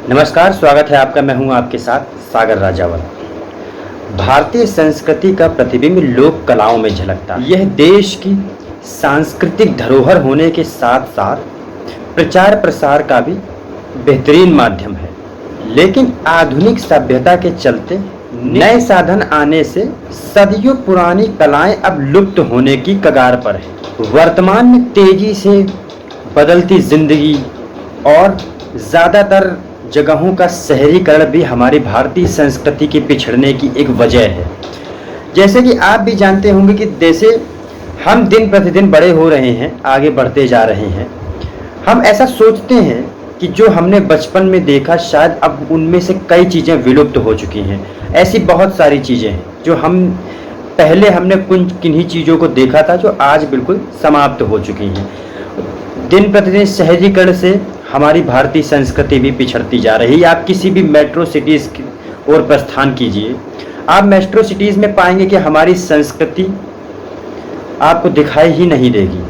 नमस्कार, स्वागत है आपका। मैं हूं आपके साथ सागर राजावल। भारतीय संस्कृति का प्रतिबिंब लोक कलाओं में झलकता है। यह देश की सांस्कृतिक धरोहर होने के साथ साथ प्रचार प्रसार का भी बेहतरीन माध्यम है। लेकिन आधुनिक सभ्यता के चलते नए साधन आने से सदियों पुरानी कलाएं अब लुप्त होने की कगार पर है। वर्तमान में तेजी से बदलती जिंदगी और ज़्यादातर जगहों का शहरीकरण भी हमारी भारतीय संस्कृति के पिछड़ने की एक वजह है। जैसे कि आप भी जानते होंगे कि जैसे हम दिन प्रतिदिन बड़े हो रहे हैं, आगे बढ़ते जा रहे हैं, हम ऐसा सोचते हैं कि जो हमने बचपन में देखा शायद अब उनमें से कई चीज़ें विलुप्त हो चुकी हैं। ऐसी बहुत सारी चीज़ें हैं जो हमने किन्हीं चीज़ों को देखा था जो आज बिल्कुल समाप्त हो चुकी हैं। दिन प्रतिदिन शहरीकरण से हमारी भारतीय संस्कृति भी पिछड़ती जा रही है। आप किसी भी मेट्रो सिटीज़ की ओर प्रस्थान कीजिए, आप मेट्रो सिटीज़ में पाएंगे कि हमारी संस्कृति आपको दिखाई ही नहीं देगी।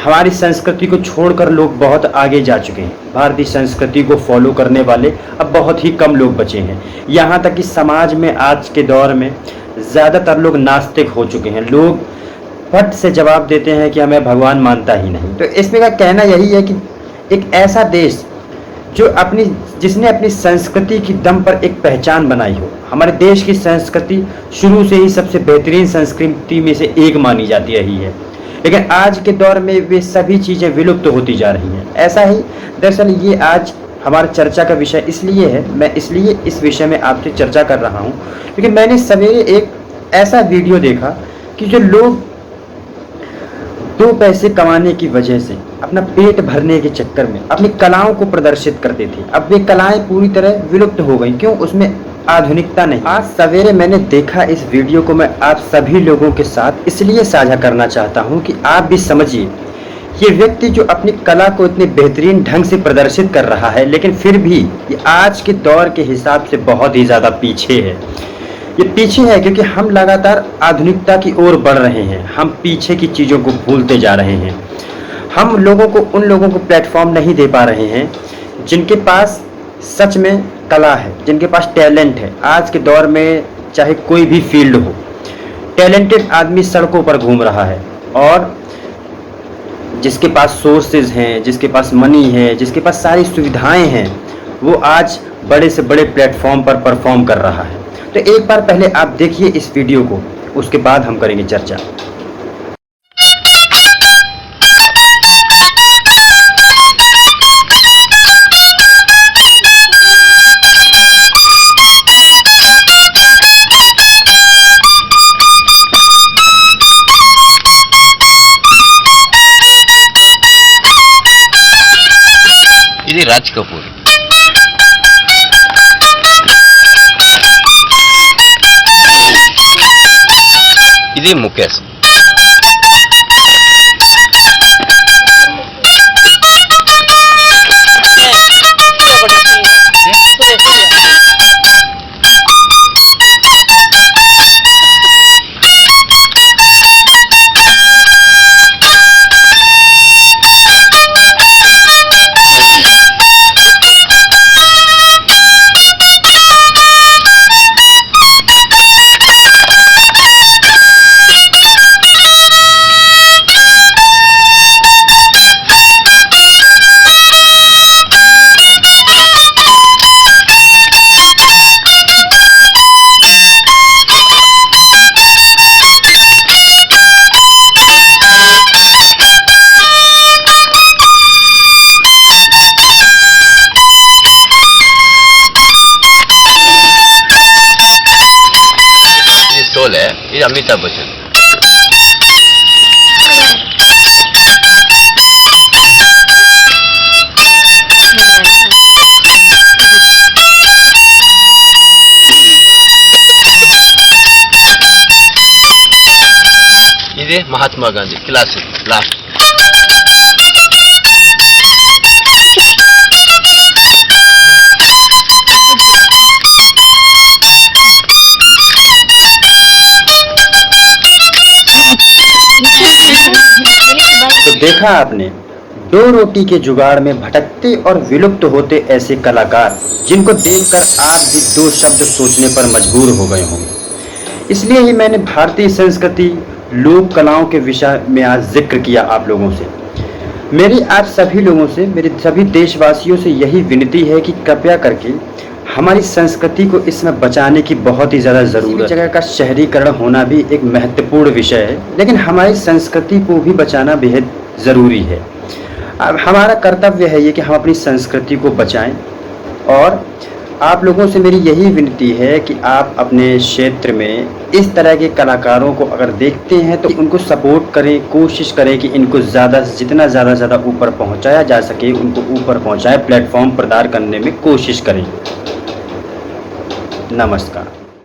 हमारी संस्कृति को छोड़कर लोग बहुत आगे जा चुके हैं। भारतीय संस्कृति को फॉलो करने वाले अब बहुत ही कम लोग बचे हैं। यहाँ तक कि समाज में आज के दौर में ज़्यादातर लोग नास्तिक हो चुके हैं। लोग फट से जवाब देते हैं कि हमें भगवान मानता ही नहीं। तो इसमें का कहना यही है कि एक ऐसा देश जिसने अपनी संस्कृति की दम पर एक पहचान बनाई हो। हमारे देश की संस्कृति शुरू से ही सबसे बेहतरीन संस्कृति में से एक मानी जाती रही है, लेकिन आज के दौर में वे सभी चीज़ें विलुप्त होती जा रही हैं। ऐसा ही दरअसल ये आज हमारी चर्चा का विषय इसलिए है, मैं इसलिए इस विषय में आपसे चर्चा कर रहा हूँ क्योंकि मैंने सवेरे एक ऐसा वीडियो देखा कि जो लोग 2 पैसे कमाने की वजह से अपना पेट भरने के चक्कर में अपनी कलाओं को प्रदर्शित करते थे, अब वे कलाएं पूरी तरह विलुप्त हो गई। क्यों? उसमें आधुनिकता नहीं। आज सवेरे मैंने देखा इस वीडियो को, मैं आप सभी लोगों के साथ इसलिए साझा करना चाहता हूं कि आप भी समझिए। ये व्यक्ति जो अपनी कला को इतने बेहतरीन ढंग से प्रदर्शित कर रहा है, लेकिन फिर भी ये आज के दौर के हिसाब से बहुत ही ज़्यादा पीछे है। ये पीछे है क्योंकि हम लगातार आधुनिकता की ओर बढ़ रहे हैं। हम पीछे की चीज़ों को भूलते जा रहे हैं। हम उन लोगों को प्लेटफॉर्म नहीं दे पा रहे हैं जिनके पास सच में कला है, जिनके पास टैलेंट है। आज के दौर में चाहे कोई भी फील्ड हो, टैलेंटेड आदमी सड़कों पर घूम रहा है और जिसके पास सोर्सेज हैं, जिसके पास मनी है, जिसके पास सारी सुविधाएं हैं, वो आज बड़े से बड़े प्लेटफॉर्म पर परफॉर्म कर रहा है। तो एक बार पहले आप देखिए इस वीडियो को, उसके बाद हम करेंगे चर्चा। ఇది రాజ్ కపూర్, ఇది ముఖేష్। शोल है, ये अमिताभ बच्चन। ఇది మహాత్మా గాంధీ క్లాసిక్ లాస్ట్। तो देखा आपने दो रोटी के जुगाड़ में भटकते और विलुप्त होते ऐसे कलाकार जिनको देखकर आप भी दो शब्द सोचने पर मजबूर हो गए होंगे। इसलिए ही मैंने भारतीय संस्कृति लोक कलाओं के विषय में आज जिक्र किया आप लोगों से। मेरी आप सभी लोगों से, मेरे सभी देशवासियों से यही विनती है कि कृपया करके हमारी संस्कृति को इसमें बचाने की बहुत ही ज़्यादा ज़रूरत है। जगह का शहरीकरण होना भी एक महत्वपूर्ण विषय है, लेकिन हमारी संस्कृति को भी बचाना बेहद ज़रूरी है। अब हमारा कर्तव्य है ये कि हम अपनी संस्कृति को बचाएं। और आप लोगों से मेरी यही विनती है कि आप अपने क्षेत्र में इस तरह के कलाकारों को अगर देखते हैं तो उनको सपोर्ट करें, कोशिश करें कि इनको जितना ज़्यादा ऊपर पहुंचाया जा सके उनको ऊपर पहुंचाएं, प्लेटफॉर्म प्रदान करने में कोशिश करें। नमस्कार।